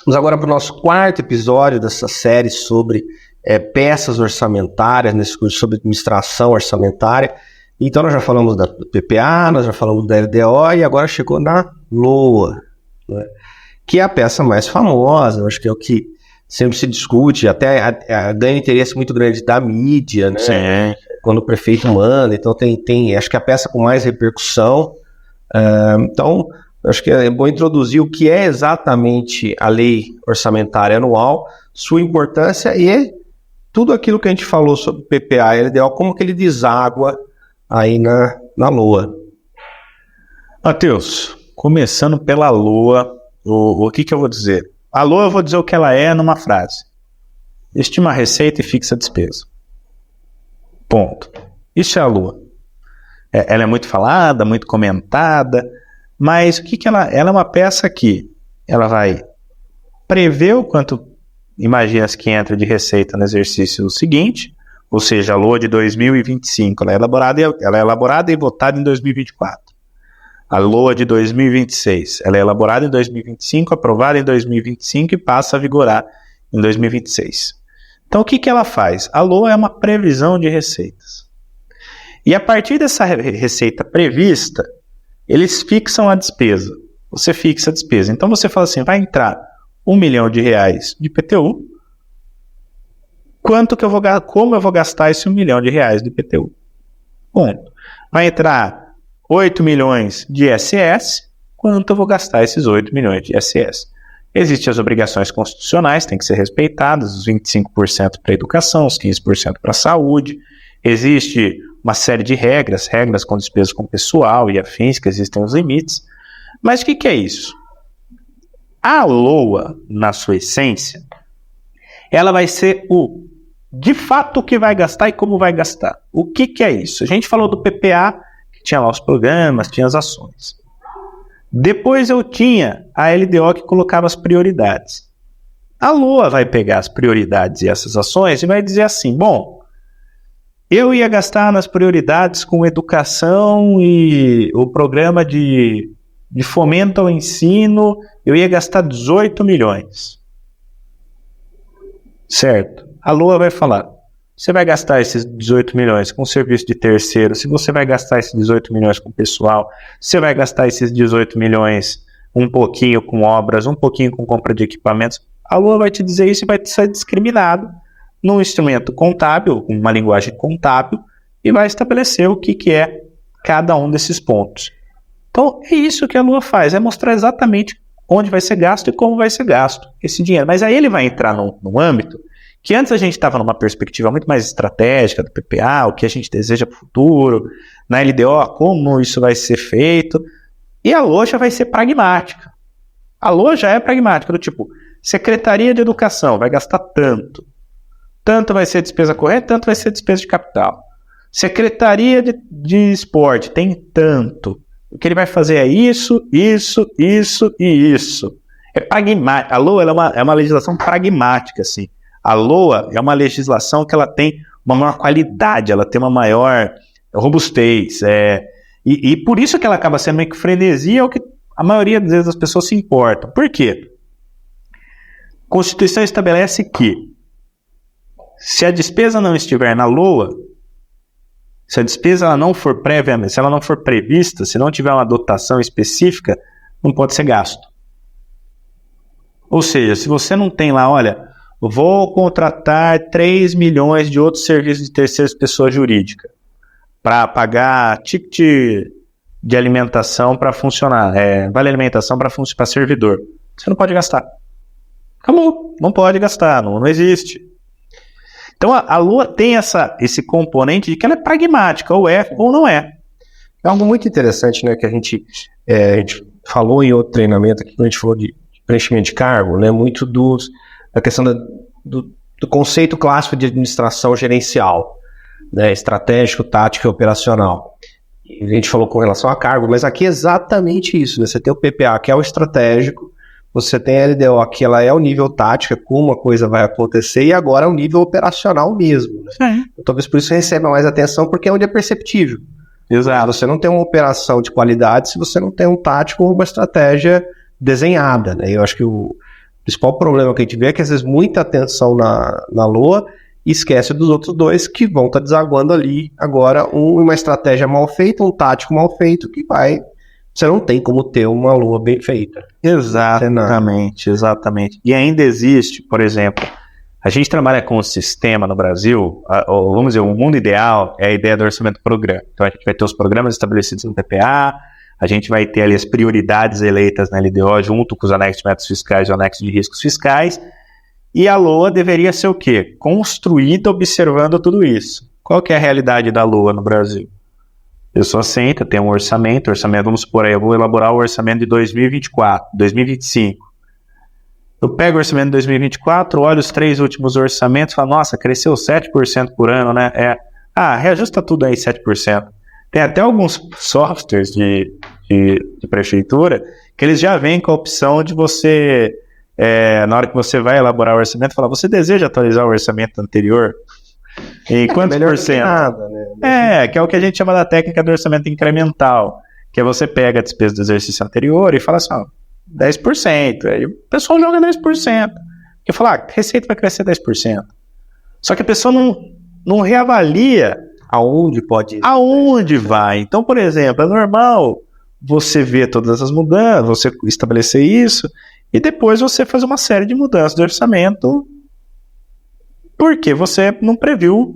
Vamos agora para o nosso quarto episódio dessa série sobre peças orçamentárias, nesse curso sobre administração orçamentária. Então nós já falamos do PPA, nós já falamos da LDO e agora chegou na LOA, né? Que é a peça mais famosa, acho que é o que sempre se discute, até ganha interesse muito grande da mídia, né? Sim. Quando o prefeito manda, então tem acho que é a peça com mais repercussão. Então, acho que é bom introduzir o que é exatamente a lei orçamentária anual, sua importância e tudo aquilo que a gente falou sobre PPA e LDO, como que ele deságua aí na LOA. Matheus, começando pela LOA, o que eu vou dizer? A LOA eu vou dizer o que ela é numa frase. Estima receita e fixa despesa. Ponto. Isso é a LOA. Ela é muito falada, muito comentada, mas o que ela é uma peça que ela vai prever o quanto imagina-se que entra de receita no exercício seguinte, ou seja, a LOA de 2025, ela é elaborada e votada em 2024. A LOA de 2026, ela é elaborada em 2025, aprovada em 2025 e passa a vigorar em 2026. Então, o que ela faz? A LOA é uma previsão de receitas. E a partir dessa receita prevista, eles fixam a despesa. Você fixa a despesa. Então, você fala assim, vai entrar R$1 milhão de IPTU. Como eu vou gastar esse R$1 milhão de IPTU? Ponto. Vai entrar 8 milhões de ISS, quanto eu vou gastar esses 8 milhões de ISS? Existem as obrigações constitucionais, tem que ser respeitadas, os 25% para a educação, os 15% para a saúde. Existe uma série de regras com despesas com pessoal e afins, que existem os limites. Mas o que é isso? A LOA, na sua essência, ela vai ser de fato o que vai gastar e como vai gastar. O que é isso? A gente falou do PPA, tinha lá os programas, tinha as ações. Depois eu tinha a LDO que colocava as prioridades. A LOA vai pegar as prioridades e essas ações e vai dizer assim, bom, eu ia gastar nas prioridades com educação e o programa de fomento ao ensino, eu ia gastar 18 milhões. Certo? A LOA vai falar, você vai gastar esses 18 milhões com serviço de terceiro, se você vai gastar esses 18 milhões com pessoal, você vai gastar esses 18 milhões um pouquinho com obras, um pouquinho com compra de equipamentos, a LOA vai te dizer isso e vai ser discriminado num instrumento contábil, uma linguagem contábil, e vai estabelecer o que é cada um desses pontos. Então, é isso que a LOA faz, é mostrar exatamente onde vai ser gasto e como vai ser gasto esse dinheiro. Mas aí ele vai entrar num âmbito que antes a gente estava numa perspectiva muito mais estratégica do PPA, o que a gente deseja para o futuro, na LDO, como isso vai ser feito, e a LOA já vai ser pragmática. A LOA já é pragmática, do tipo, Secretaria de Educação vai gastar tanto vai ser despesa corrente, tanto vai ser despesa de capital. Secretaria de Esporte tem tanto, o que ele vai fazer é isso e isso. É pragmática. A LOA é uma legislação pragmática, assim. A LOA é uma legislação que ela tem uma maior qualidade, ela tem uma maior robustez. E por isso que ela acaba sendo meio que frenesia, é o que a maioria das vezes as pessoas se importam. Por quê? A Constituição estabelece que se a despesa não estiver na LOA, se a despesa ela não for previamente, se ela não for prevista, se não tiver uma dotação específica, não pode ser gasto. Ou seja, se você não tem lá, olha, vou contratar 3 milhões de outros serviços de terceiras pessoas jurídicas para pagar ticket de alimentação para funcionar, vale alimentação para servidor. Você não pode gastar. Acabou, não pode gastar, não existe. Então a LOA tem esse componente de que ela é pragmática, ou é ou não é. É algo muito interessante, né, que a gente falou em outro treinamento aqui, quando a gente falou de preenchimento de cargo, né, muito da questão do conceito clássico de administração gerencial, né, estratégico, tático e operacional. E a gente falou com relação a cargo, mas aqui é exatamente isso, né? Você tem o PPA, que é o estratégico, você tem a LDO, que ela é o nível tático, como a coisa vai acontecer, e agora é o nível operacional mesmo. Né? Então, talvez por isso receba mais atenção, porque é onde é perceptível. Exato. Você não tem uma operação de qualidade se você não tem um tático ou uma estratégia desenhada. Né? Eu acho que O principal problema que a gente vê é que às vezes muita atenção na Lua e esquece dos outros dois que vão estar desaguando ali. Agora, uma estratégia mal feita, um tático mal feito, que você não tem como ter uma Lua bem feita. Exatamente. E ainda existe, por exemplo, a gente trabalha com um sistema no Brasil, vamos dizer, o mundo ideal é a ideia do orçamento programa. Então a gente vai ter os programas estabelecidos no PPA, a gente vai ter ali as prioridades eleitas na LDO junto com os anexos de métodos fiscais e o anexo de riscos fiscais, e a LOA deveria ser o quê? Construída observando tudo isso. Qual que é a realidade da LOA no Brasil? A pessoa senta, tem um orçamento, vamos supor aí, eu vou elaborar o orçamento de 2024, 2025. Eu pego o orçamento de 2024, olho os 3 últimos orçamentos e falo, nossa, cresceu 7% por ano, né? Reajusta tudo aí 7%. Tem até alguns softwares de prefeitura que eles já vêm com a opção de você, na hora que você vai elaborar o orçamento, falar, você deseja atualizar o orçamento anterior? Em quantos por cento? Nada, né? Que é o que a gente chama da técnica do orçamento incremental, que é você pega a despesa do exercício anterior e fala assim, 10%, aí o pessoal joga 10%, porque fala, a receita vai crescer 10%, só que a pessoa não reavalia Aonde pode ir? Aonde vai. Então, por exemplo, é normal você ver todas as mudanças, você estabelecer isso, e depois você fazer uma série de mudanças de orçamento, porque você não previu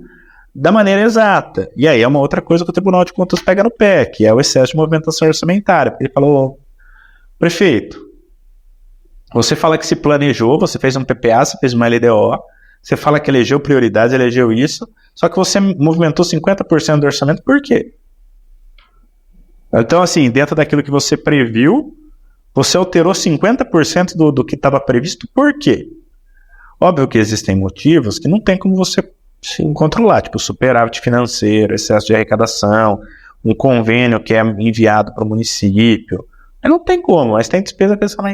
da maneira exata. E aí é uma outra coisa que o Tribunal de Contas pega no pé, que é o excesso de movimentação orçamentária. Porque ele falou, prefeito, você fala que se planejou, você fez um PPA, você fez uma LDO, você fala que elegeu prioridades, elegeu isso, só que você movimentou 50% do orçamento, por quê? Então, assim, dentro daquilo que você previu, você alterou 50% do que estava previsto, por quê? Óbvio que existem motivos que não tem como você controlar, tipo superávit financeiro, excesso de arrecadação, um convênio que é enviado para o município. Mas não tem como, mas tem despesa pessoal.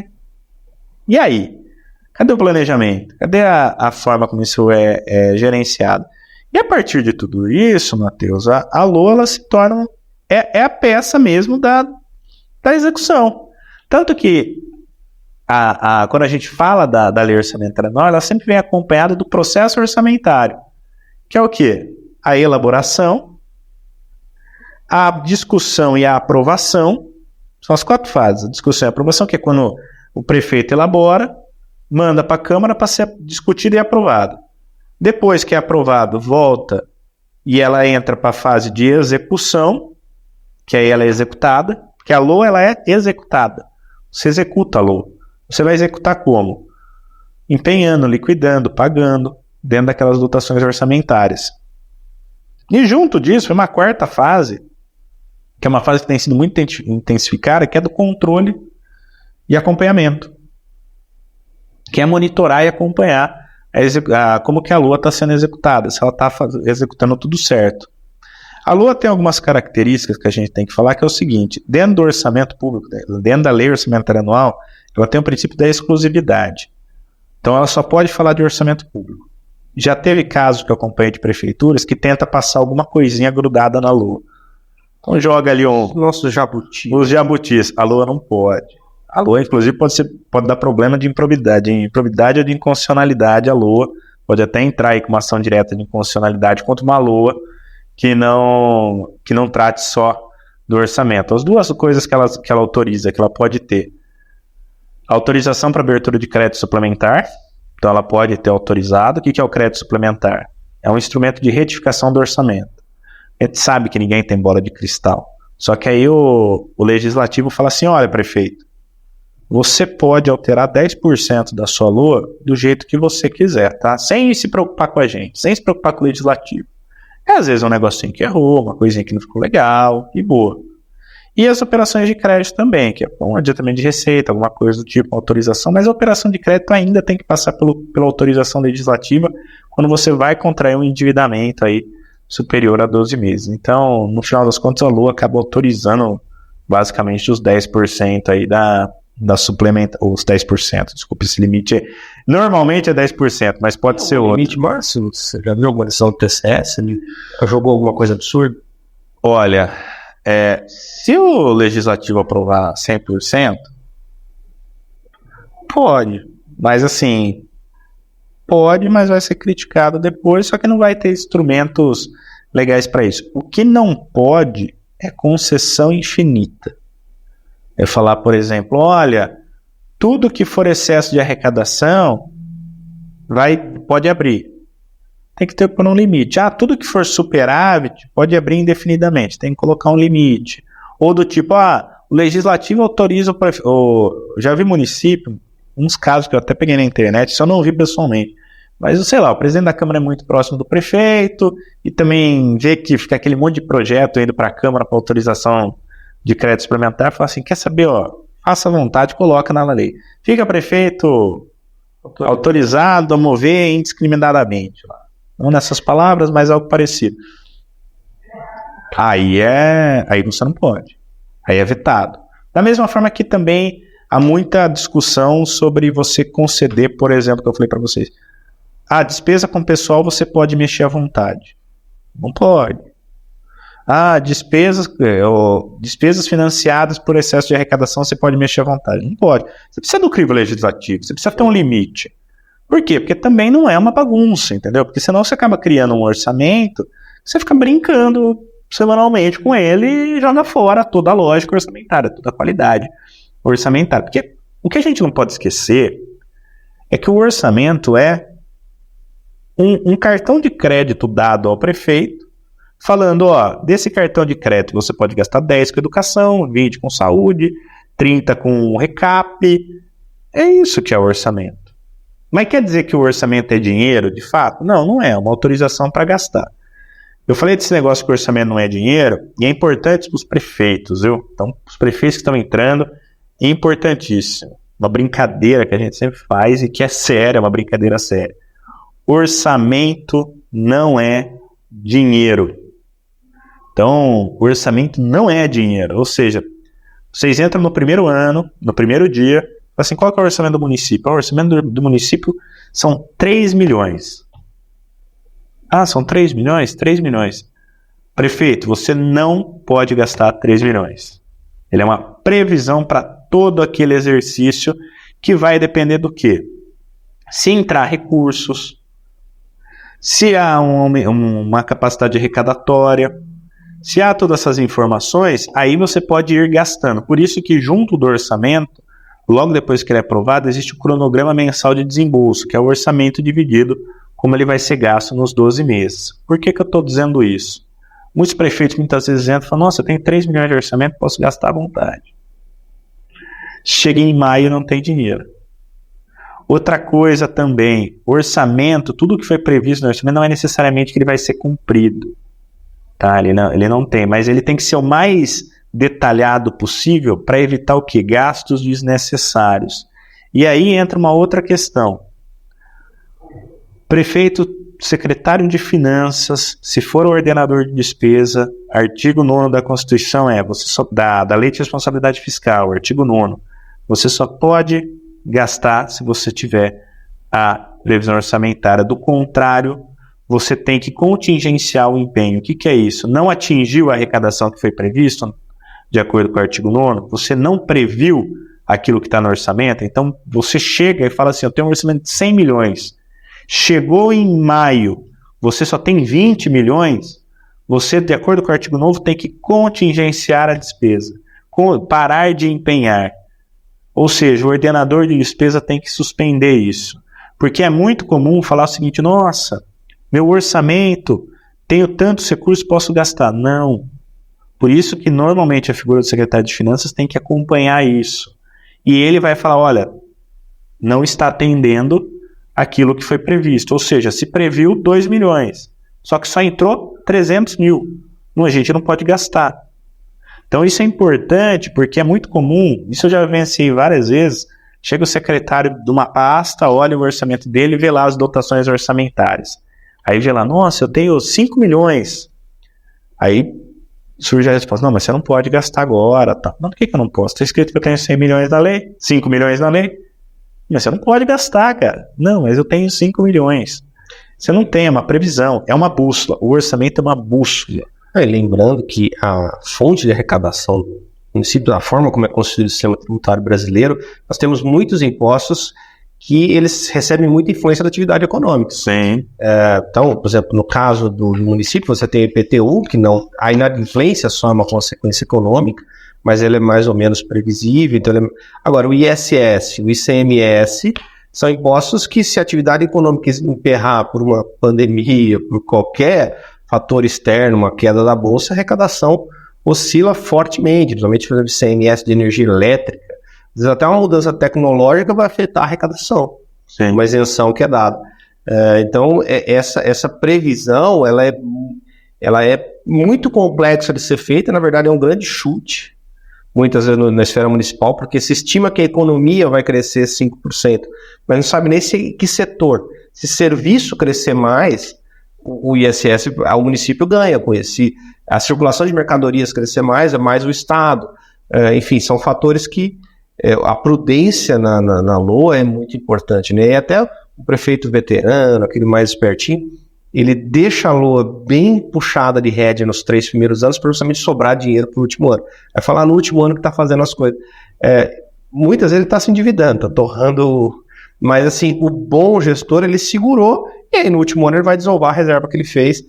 E aí? Cadê o planejamento? Cadê a forma como isso é gerenciado? E a partir de tudo isso, Matheus, a LOA ela se torna a peça mesmo da execução. Tanto que quando a gente fala da lei orçamentária anual, ela sempre vem acompanhada do processo orçamentário, que é o quê? A elaboração, a discussão e a aprovação. São as 4 fases. A discussão e a aprovação, que é quando o prefeito elabora, manda para a Câmara para ser discutido e aprovado. Depois que é aprovado, volta e ela entra para a fase de execução, que aí ela é executada, porque a LOA ela é executada. Você executa a LOA. Você vai executar como? Empenhando, liquidando, pagando, dentro daquelas dotações orçamentárias. E junto disso, uma 4ª fase, que é uma fase que tem sido muito intensificada, que é do controle e acompanhamento, que é monitorar e acompanhar como que a LOA está sendo executada, se ela está executando tudo certo. A LOA tem algumas características que a gente tem que falar, que é o seguinte, dentro do orçamento público, dentro da lei orçamentária anual, ela tem o princípio da exclusividade. Então ela só pode falar de orçamento público. Já teve casos que eu acompanhei de prefeituras que tenta passar alguma coisinha grudada na LOA. Então joga ali Nosso jabuti. os jabutis. A LOA não pode. A LOA, inclusive, pode dar problema de improbidade. Improbidade ou de inconstitucionalidade, a LOA pode até entrar aí com uma ação direta de inconstitucionalidade contra uma LOA que não trate só do orçamento. As 2 coisas que ela autoriza, que ela pode ter. Autorização para abertura de crédito suplementar. Então ela pode ter autorizado. O que é o crédito suplementar? É um instrumento de retificação do orçamento. A gente sabe que ninguém tem bola de cristal. Só que aí o legislativo fala assim, olha, prefeito, você pode alterar 10% da sua LOA do jeito que você quiser, tá? Sem se preocupar com a gente, sem se preocupar com o legislativo. Às vezes é um negocinho que errou, uma coisinha que não ficou legal, e boa. E as operações de crédito também, que é um adiantamento de receita, alguma coisa do tipo, uma autorização, mas a operação de crédito ainda tem que passar pela autorização legislativa quando você vai contrair um endividamento aí superior a 12 meses. Então, no final das contas, a LOA acaba autorizando basicamente os 10% aí da suplementa, os 10%, desculpa, esse limite normalmente é 10%, mas pode ser outro. Limite máximo? Você já viu alguma decisão do TCS? Ele jogou alguma coisa absurda? Olha, se o legislativo aprovar 100%, pode, Mas assim, pode, mas vai ser criticado depois, só que não vai ter instrumentos legais para isso. O que não pode é concessão infinita. É falar, por exemplo, olha, tudo que for excesso de arrecadação pode abrir. Tem que ter por um limite. Tudo que for superávit pode abrir indefinidamente. Tem que colocar um limite. Ou do tipo, o legislativo autoriza já vi município, uns casos que eu até peguei na internet, só não vi pessoalmente. Mas, sei lá, o presidente da Câmara é muito próximo do prefeito e também vê que fica aquele monte de projeto indo para a Câmara para autorização de crédito suplementar, fala assim, quer saber, faça à vontade, coloca na lei. Fica prefeito autorizado a mover indiscriminadamente. Não nessas palavras, mas algo parecido. Aí você não pode. Aí é vetado. Da mesma forma que também há muita discussão sobre você conceder, por exemplo, que eu falei para vocês. Despesa com pessoal você pode mexer à vontade. Não pode. Despesas financiadas por excesso de arrecadação você pode mexer à vontade. Não pode. Você precisa do crivo legislativo, você precisa ter um limite. Por quê? Porque também não é uma bagunça, entendeu? Porque senão você acaba criando um orçamento, você fica brincando semanalmente com ele e joga fora toda a lógica orçamentária, toda a qualidade orçamentária. Porque o que a gente não pode esquecer é que o orçamento é um cartão de crédito dado ao prefeito, falando, desse cartão de crédito você pode gastar 10 com educação, 20 com saúde, 30 com recap. É isso que é o orçamento. Mas quer dizer que o orçamento é dinheiro, de fato? Não, não é. É uma autorização para gastar. Eu falei desse negócio que o orçamento não é dinheiro, e é importante para os prefeitos, viu? Então, os prefeitos que estão entrando, é importantíssimo. Uma brincadeira que a gente sempre faz e que é séria, uma brincadeira séria. Orçamento não é dinheiro. Então, o orçamento não é dinheiro. Ou seja, vocês entram no primeiro ano, no primeiro dia, assim, qual que é o orçamento do município? O orçamento do município são 3 milhões. São 3 milhões? 3 milhões. Prefeito, você não pode gastar 3 milhões. Ele é uma previsão para todo aquele exercício que vai depender do quê? Se entrar recursos, se há uma capacidade arrecadatória, se há todas essas informações, aí você pode ir gastando. Por isso que junto do orçamento, logo depois que ele é aprovado, existe o cronograma mensal de desembolso, que é o orçamento dividido, como ele vai ser gasto nos 12 meses. Por que eu estou dizendo isso? Muitos prefeitos muitas vezes entram e falam, nossa, eu tenho 3 milhões de orçamento, posso gastar à vontade. Chega em maio e não tem dinheiro. Outra coisa também, orçamento, tudo que foi previsto no orçamento não é necessariamente que ele vai ser cumprido. Tá? Ele não tem, mas ele tem que ser o mais detalhado possível para evitar o quê? Gastos desnecessários. E aí entra uma outra questão. Prefeito, secretário de Finanças, se for o ordenador de despesa, artigo 9º da Constituição da Lei de Responsabilidade Fiscal, artigo 9º, você só pode gastar se você tiver a previsão orçamentária. Do contrário, você tem que contingenciar o empenho. O que é isso? Não atingiu a arrecadação que foi previsto, de acordo com o artigo 9º, você não previu aquilo que está no orçamento, então você chega e fala assim, eu tenho um orçamento de 100 milhões, chegou em maio, você só tem 20 milhões, você, de acordo com o artigo 9º, tem que contingenciar a despesa, parar de empenhar. Ou seja, o ordenador de despesa tem que suspender isso. Porque é muito comum falar o seguinte, nossa, meu orçamento, tenho tantos recursos, posso gastar. Não. Por isso que normalmente a figura do secretário de Finanças tem que acompanhar isso. E ele vai falar, olha, não está atendendo aquilo que foi previsto. Ou seja, se previu 2 milhões, só que só entrou 300 mil. A gente não pode gastar. Então isso é importante porque é muito comum, isso eu já vivenciei várias vezes, chega o secretário de uma pasta, olha o orçamento dele e vê lá as dotações orçamentárias. Aí vê lá, nossa, eu tenho 5 milhões. Aí surge a resposta, não, mas você não pode gastar agora. Tá. Não, por que eu não posso? Está escrito que eu tenho 100 milhões na lei, 5 milhões na lei. Mas você não pode gastar, cara. Não, mas eu tenho 5 milhões. Você não tem, é uma previsão, é uma bússola. O orçamento é uma bússola. Lembrando que a fonte de arrecadação do município, da forma como é constituído o sistema tributário brasileiro, nós temos muitos impostos que eles recebem muita influência da atividade econômica. Sim. Então, por exemplo, no caso do município, você tem o IPTU, que não, a inadimplência só é uma consequência econômica, mas ele é mais ou menos previsível. Então agora, o ISS, o ICMS, são impostos que, se a atividade econômica emperrar por uma pandemia, por qualquer fator externo, uma queda da bolsa, a arrecadação oscila fortemente, principalmente, por exemplo, ICMS de energia elétrica. Às vezes até uma mudança tecnológica vai afetar a arrecadação, Sim. uma isenção que é dada. Então, essa previsão, ela é muito complexa de ser feita, na verdade é um grande chute, muitas vezes na esfera municipal, porque se estima que a economia vai crescer 5%, mas não sabe nem que setor. Se serviço crescer mais, o ISS, o município ganha com isso. Se a circulação de mercadorias crescer mais, é mais o Estado. Enfim, são fatores que a prudência na LOA é muito importante, né? E até o prefeito veterano, aquele mais espertinho, ele deixa a LOA bem puxada de rédea nos 3 primeiros anos para justamente sobrar dinheiro para o último ano. Vai falar no último ano que está fazendo as coisas. Muitas vezes ele está se endividando, está torrando... Mas assim, o bom gestor, ele segurou, e aí no último ano ele vai desovar a reserva que ele fez,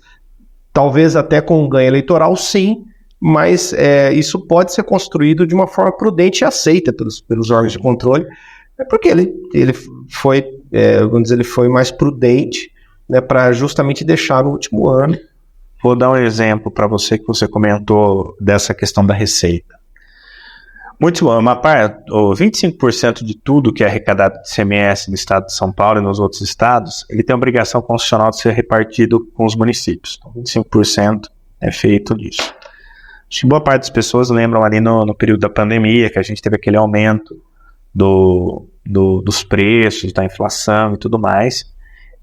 talvez até com um ganho eleitoral, sim, mas isso pode ser construído de uma forma prudente e aceita pelos órgãos de controle, porque ele foi, vamos dizer, ele foi mais prudente, né, para justamente deixar no último ano. Vou dar um exemplo para você que você comentou dessa questão da receita. Muito bom, 25% de tudo que é arrecadado de ICMS no estado de São Paulo e nos outros estados, ele tem a obrigação constitucional de ser repartido com os municípios. Então, 25% é feito disso. Acho que boa parte das pessoas lembram ali no período da pandemia, que a gente teve aquele aumento dos preços, da inflação e tudo mais.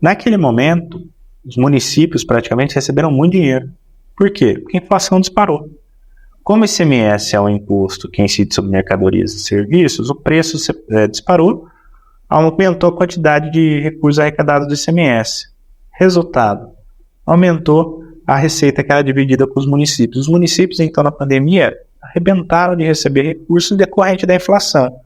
Naquele momento, os municípios praticamente receberam muito dinheiro. Por quê? Porque a inflação disparou. Como o ICMS é um imposto que incide sobre mercadorias e serviços, o preço disparou, aumentou a quantidade de recursos arrecadados do ICMS. Resultado, aumentou a receita que era dividida com os municípios. Os municípios, então, na pandemia, arrebentaram de receber recursos decorrente da inflação.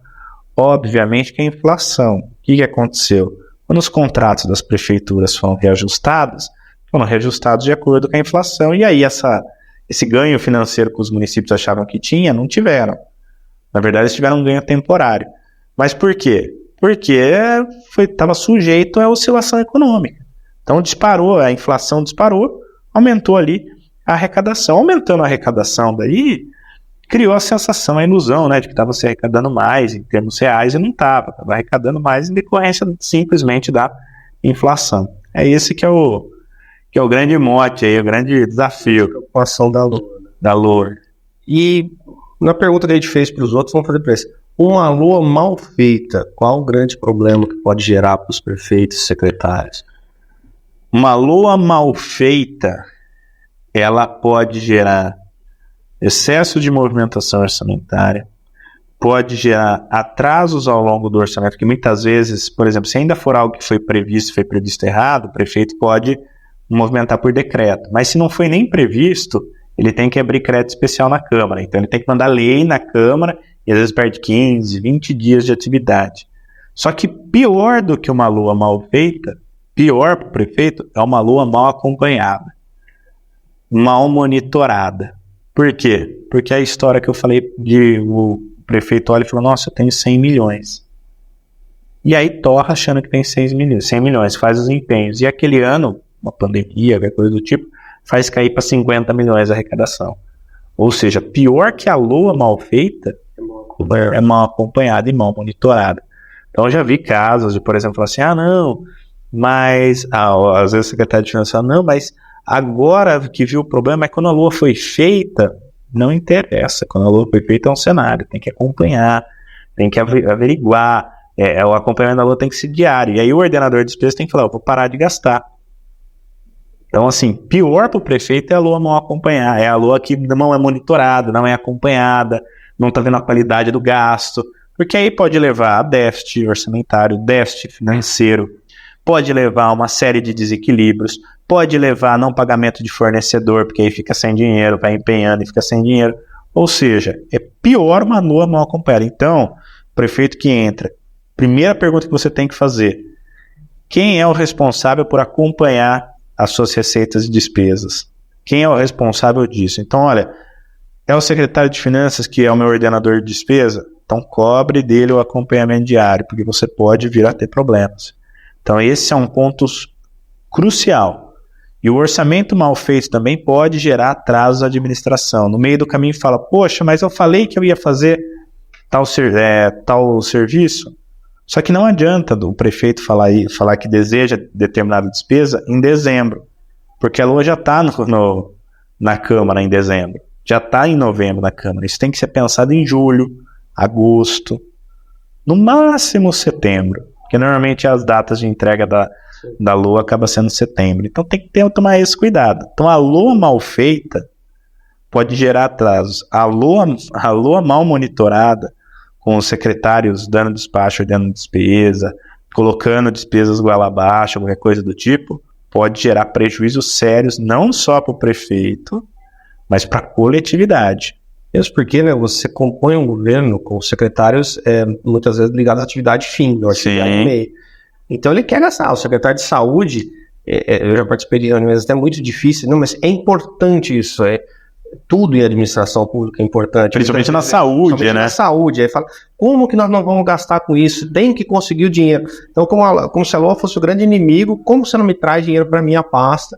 Obviamente que a inflação, o que aconteceu? Quando os contratos das prefeituras foram reajustados de acordo com a inflação, e aí esse ganho financeiro que os municípios achavam que tinha, não tiveram. Na verdade, eles tiveram um ganho temporário. Mas por quê? Porque estava sujeito à oscilação econômica. Então a inflação disparou, aumentou ali a arrecadação. Aumentando a arrecadação daí, criou a sensação, a ilusão, né, de que estava se arrecadando mais em termos reais e não estava arrecadando mais em decorrência simplesmente da inflação. É esse que é o grande mote aí, o grande desafio. A preocupação da LOA. E na pergunta que a gente fez para os outros, vamos fazer para esse. Uma LOA mal feita, qual o grande problema que pode gerar para os prefeitos e secretários? Uma LOA mal feita, ela pode gerar excesso de movimentação orçamentária, pode gerar atrasos ao longo do orçamento, que muitas vezes, por exemplo, se ainda for algo que foi previsto errado, o prefeito pode movimentar por decreto. Mas se não foi nem previsto, ele tem que abrir crédito especial na Câmara. Então ele tem que mandar lei na Câmara e às vezes perde 15, 20 dias de atividade. Só que pior do que uma LOA mal feita, pior para o prefeito, é uma LOA mal acompanhada, mal monitorada. Por quê? Porque a história que eu falei o prefeito olha e falou, nossa, eu tenho 100 milhões. E aí torra achando que tem 100 milhões, faz os empenhos. E aquele ano, uma pandemia, qualquer coisa do tipo, faz cair para 50 milhões a arrecadação. Ou seja, pior que a LOA mal feita, é mal acompanhada e mal monitorada. Então eu já vi casos de, por exemplo, falar assim, mas às vezes o secretário de Finanças fala, não, mas agora que viu o problema é quando a LOA foi feita, não interessa. Quando a LOA foi feita é um cenário, tem que acompanhar, tem que averiguar, o acompanhamento da LOA tem que ser diário. E aí o ordenador de despesas tem que falar, eu vou parar de gastar. Então, assim, pior para o prefeito é a LOA não acompanhar, é a LOA que não é monitorada, não é acompanhada, não está vendo a qualidade do gasto, porque aí pode levar a déficit orçamentário, déficit financeiro, pode levar a uma série de desequilíbrios, pode levar a não pagamento de fornecedor, porque aí fica sem dinheiro, vai empenhando e fica sem dinheiro. Ou seja, é pior uma LOA mal acompanhada. Então, o prefeito que entra primeira pergunta que você tem que fazer: quem é o responsável por acompanhar as suas receitas e despesas? Quem é o responsável disso? Então, olha, é o secretário de Finanças que é o meu ordenador de despesa? Então, cobre dele o acompanhamento diário, porque você pode vir a ter problemas. Então, esse é um ponto crucial. E o orçamento mal feito também pode gerar atrasos à administração. No meio do caminho fala, poxa, mas eu falei que eu ia fazer tal serviço. Só que não adianta o prefeito falar que deseja determinada despesa em dezembro, porque a LOA já está na Câmara em dezembro, já está em novembro na Câmara. Isso tem que ser pensado em julho, agosto, no máximo setembro, porque normalmente as datas de entrega da LOA acaba sendo setembro. Então tem que tomar esse cuidado. Então a LOA mal feita pode gerar atrasos. A LOA mal monitorada, com os secretários dando despacho, dando despesa, colocando despesas goela abaixo, qualquer coisa do tipo, pode gerar prejuízos sérios, não só para o prefeito, mas para a coletividade. Mesmo porque, né, você compõe um governo com secretários muitas vezes ligados à atividade fim, ou atividade meio. Então ele quer gastar. O secretário de saúde, eu já participei de reuniões até muito difíceis, não, mas é importante isso, tudo em administração pública é importante. Principalmente na saúde, né? Na saúde. Aí fala, como que nós não vamos gastar com isso? Tem que conseguir o dinheiro. Então, como se a LOA fosse o grande inimigo, como você não me traz dinheiro para minha pasta?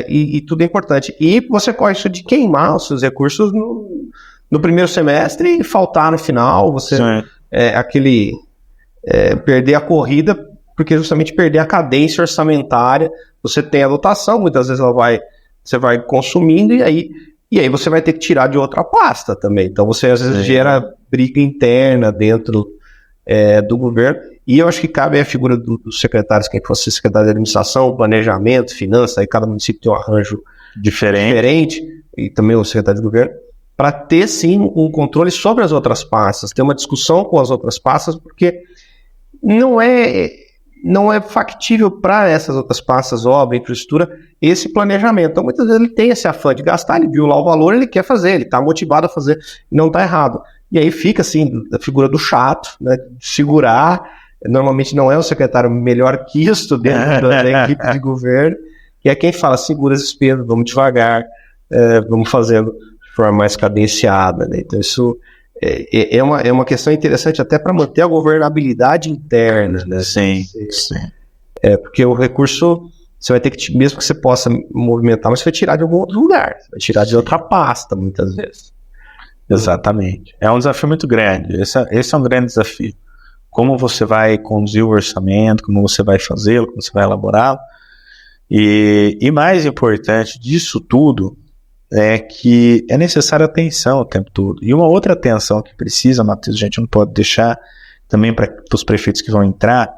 E tudo é importante. E você corre isso de queimar os seus recursos no primeiro semestre e faltar no final. Você perder a corrida, porque justamente perder a cadência orçamentária. Você tem a dotação, muitas vezes você vai consumindo e aí você vai ter que tirar de outra pasta também. Então você às vezes gera briga interna dentro do governo. E eu acho que cabe a figura dos secretários, quem fosse secretário de administração, planejamento, finanças, aí cada município tem um arranjo diferente, e também o secretário de governo, para ter sim um controle sobre as outras pastas, ter uma discussão com as outras pastas, porque não é factível para essas outras pastas, obra, infraestrutura, esse planejamento. Então, muitas vezes ele tem esse afã de gastar, ele viu lá o valor, ele quer fazer, ele está motivado a fazer, e não está errado. E aí fica, assim, a figura do chato, né, de segurar. Normalmente não é o secretário melhor que isso dentro da equipe de governo, que é quem fala, segura as despesas, vamos devagar, vamos fazendo de forma mais cadenciada, né? Então, isso é uma questão interessante até para manter a governabilidade interna, né? Sim. Porque o recurso você vai ter que, mesmo que você possa movimentar, mas você vai tirar de algum outro lugar, você vai tirar de outra pasta muitas vezes. Exatamente. É um desafio muito grande. Esse é um grande desafio. Como você vai conduzir o orçamento, como você vai fazê-lo, como você vai elaborá-lo. E mais importante disso tudo é que é necessária atenção o tempo todo. E uma outra atenção que precisa, Matheus, a gente não pode deixar também para os prefeitos que vão entrar,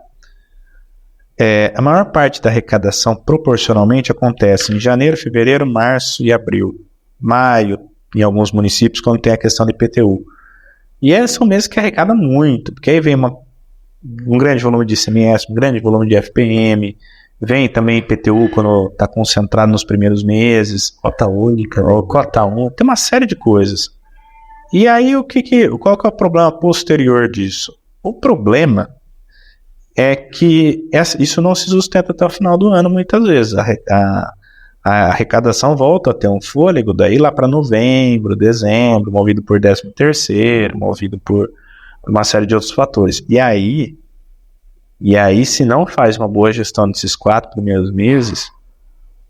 a maior parte da arrecadação proporcionalmente acontece em janeiro, fevereiro, março e abril. Maio, em alguns municípios, quando tem a questão de IPTU. E esses são meses que arrecadam muito, porque aí vem um grande volume de ICMS, um grande volume de FPM, vem também IPTU quando está concentrado nos primeiros meses, cota única, tem uma série de coisas. E aí qual que é o problema posterior disso? O problema é que isso não se sustenta até o final do ano muitas vezes. A arrecadação volta a ter um fôlego daí lá para novembro, dezembro, movido por 13º, movido por uma série de outros fatores. E aí, se não faz uma boa gestão desses 4 primeiros meses,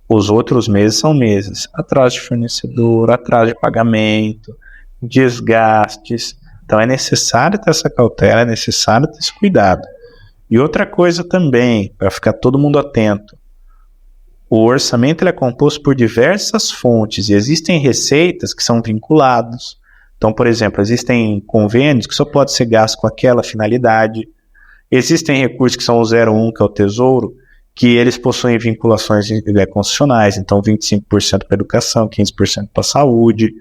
os outros meses são meses. Atraso de fornecedor, atraso de pagamento, desgastes. Então é necessário ter essa cautela, é necessário ter esse cuidado. E outra coisa também, para ficar todo mundo atento, o orçamento ele é composto por diversas fontes e existem receitas que são vinculadas. Então, por exemplo, existem convênios que só pode ser gasto com aquela finalidade. Existem recursos que são o 01, que é o Tesouro, que eles possuem vinculações constitucionais, então 25% para educação, 15% para saúde.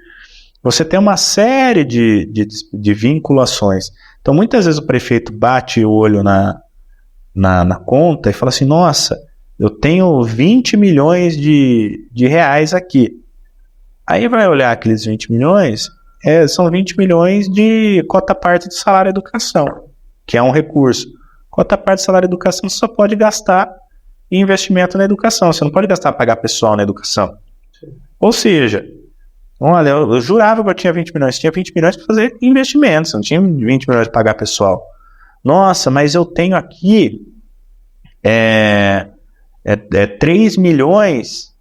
Você tem uma série de vinculações. Então, muitas vezes o prefeito bate o olho na conta e fala assim, nossa, eu tenho 20 milhões de reais aqui. Aí vai olhar aqueles 20 milhões, são 20 milhões de cota parte de salário e educação. que é um recurso. Quanto à parte do salário da educação, você só pode gastar em investimento na educação. Você não pode gastar para pagar pessoal na educação. Ou seja, olha, eu jurava que eu tinha 20 milhões. Tinha 20 milhões para fazer investimentos. Não tinha 20 milhões para pagar pessoal. Nossa, mas eu tenho aqui 3 milhões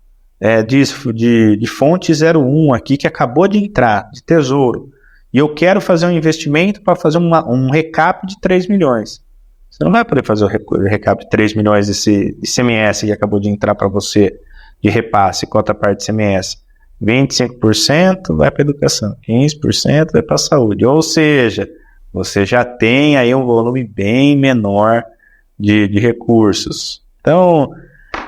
de fonte 01 aqui que acabou de entrar, de tesouro. E eu quero fazer um investimento para fazer um recap de 3 milhões. Você não vai poder fazer o recap de 3 milhões desse ICMS que acabou de entrar para você, de repasse, cota parte de ICMS. 25% vai para a educação, 15% vai para a saúde. Ou seja, você já tem aí um volume bem menor de recursos. Então,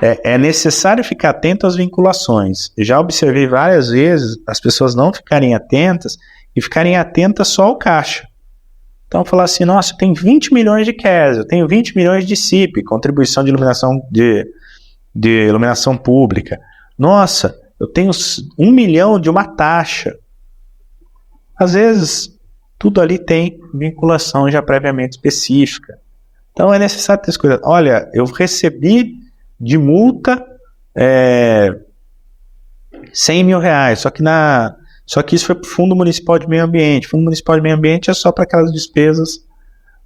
é necessário ficar atento às vinculações. Eu já observei várias vezes as pessoas não ficarem atentas e ficarem atentas só ao caixa. Então, falar assim, nossa, eu tenho 20 milhões de CAS, eu tenho 20 milhões de CIP, contribuição de iluminação, de iluminação pública. Nossa, eu tenho 1 milhão de uma taxa. Às vezes, tudo ali tem vinculação já previamente específica. Então, é necessário ter essa coisa. Olha, eu recebi de multa 100 mil reais, só que isso foi para o Fundo Municipal de Meio Ambiente. O Fundo Municipal de Meio Ambiente é só para aquelas despesas.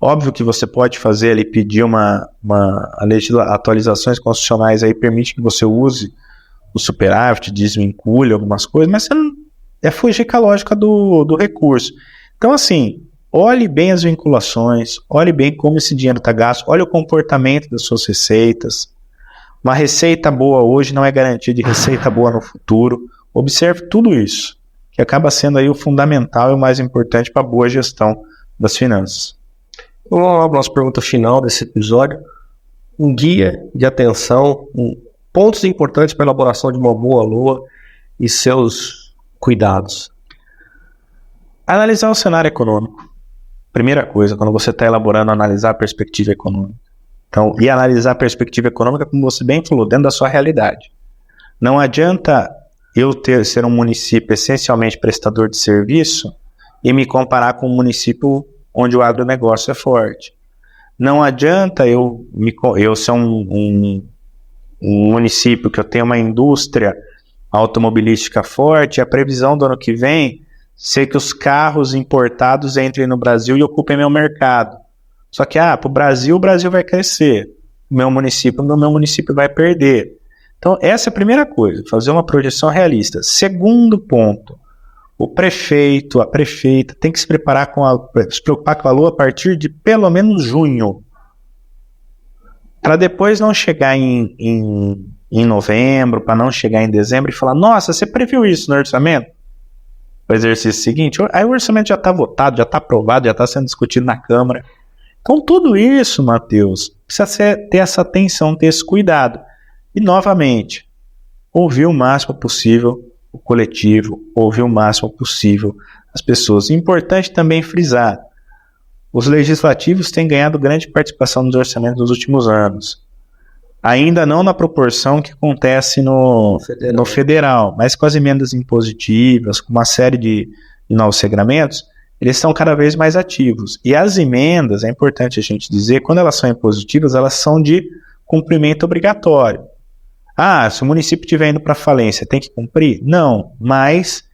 Óbvio que você pode fazer ali, pedir atualizações constitucionais aí, permite que você use o superávit, desvincule algumas coisas, mas você não, é fugir com a lógica do recurso. Então, assim, olhe bem as vinculações, olhe bem como esse dinheiro está gasto, olhe o comportamento das suas receitas. Uma receita boa hoje não é garantia de receita boa no futuro. Observe tudo isso, que acaba sendo aí o fundamental e o mais importante para a boa gestão das finanças. Vamos lá para a nossa pergunta final desse episódio. Um guia de atenção, pontos importantes para a elaboração de uma boa LOA e seus cuidados. Analisar o cenário econômico. Primeira coisa, quando você está elaborando, analisar a perspectiva econômica. Então, e analisar a perspectiva econômica, como você bem falou, dentro da sua realidade. Não adianta eu ser um município essencialmente prestador de serviço e me comparar com um município onde o agronegócio é forte. Não adianta eu ser um município que eu tenho uma indústria automobilística forte e a previsão do ano que vem ser que os carros importados entrem no Brasil e ocupem meu mercado. Só que, para o Brasil vai crescer. O meu município vai perder. Então, essa é a primeira coisa, fazer uma projeção realista. Segundo ponto, o prefeito, a prefeita tem que se preocupar com a LOA a partir de pelo menos junho. Para depois não chegar em novembro, para não chegar em dezembro e falar, nossa, você previu isso no orçamento? O exercício seguinte, aí o orçamento já está votado, já está aprovado, já está sendo discutido na Câmara. Então, tudo isso, Matheus, precisa ter essa atenção, ter esse cuidado. E, novamente, ouvir o máximo possível o coletivo, ouvir o máximo possível as pessoas. Importante também frisar, os legislativos têm ganhado grande participação nos orçamentos nos últimos anos. Ainda não na proporção que acontece no federal, mas com as emendas impositivas, com uma série de novos regramentos, eles estão cada vez mais ativos. E as emendas, é importante a gente dizer, quando elas são impositivas, elas são de cumprimento obrigatório. Se o município estiver indo para falência, tem que cumprir? Não, mas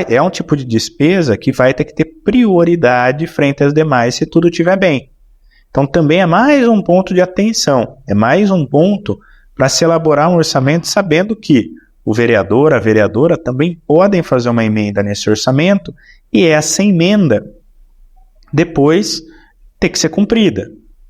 é um tipo de despesa que vai ter que ter prioridade frente às demais se tudo estiver bem. Então também é mais um ponto de atenção, é mais um ponto para se elaborar um orçamento sabendo que o vereador, a vereadora também podem fazer uma emenda nesse orçamento e essa emenda depois tem que ser cumprida.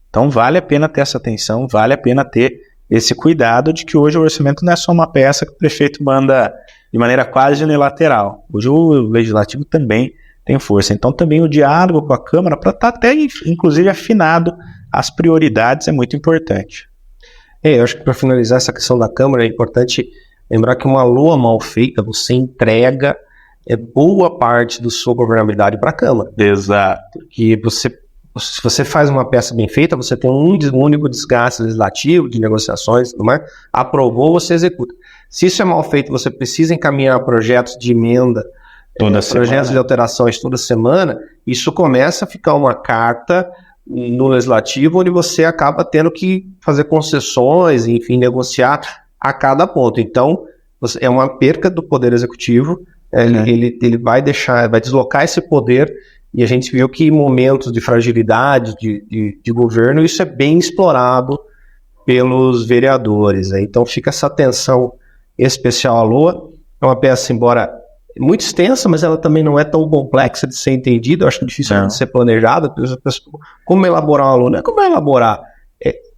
Então vale a pena ter essa atenção, vale a pena ter esse cuidado de que hoje o orçamento não é só uma peça que o prefeito manda de maneira quase unilateral. Hoje o legislativo também tem força. Então também o diálogo com a Câmara para estar até inclusive afinado as prioridades é muito importante. Eu acho que para finalizar essa questão da Câmara é importante lembrar que uma LOA mal feita, você entrega boa parte da sua governabilidade para a Câmara. Exato. Porque se você faz uma peça bem feita, você tem um único desgaste legislativo, de negociações, tudo mais, aprovou, você executa. Se isso é mal feito, você precisa encaminhar projetos de emenda, projetos de alterações toda semana, isso começa a ficar uma carta no legislativo, onde você acaba tendo que fazer concessões, enfim, negociar a cada ponto. Então, é uma perca do poder executivo, ele vai deslocar esse poder, e a gente viu que em momentos de fragilidade de governo, isso é bem explorado pelos vereadores, né? Então fica essa atenção especial à LOA. É uma peça, embora muito extensa, mas ela também não é tão complexa de ser entendida. Eu acho que é difícil de ser planejada. Como elaborar uma LOA? Não é como elaborar,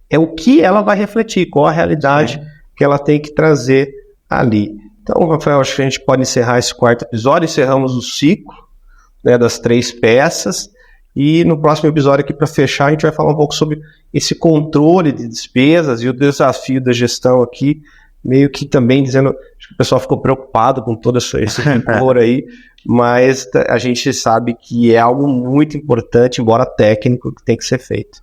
é o que ela vai refletir, qual a realidade que ela tem que trazer ali. Então, Rafael, acho que a gente pode encerrar esse quarto episódio. Encerramos o ciclo, né, das 3 peças, e no próximo episódio aqui, para fechar, a gente vai falar um pouco sobre esse controle de despesas e o desafio da gestão aqui, meio que também dizendo, acho que o pessoal ficou preocupado com todo esse rigor aí, mas a gente sabe que é algo muito importante, embora técnico, que tem que ser feito.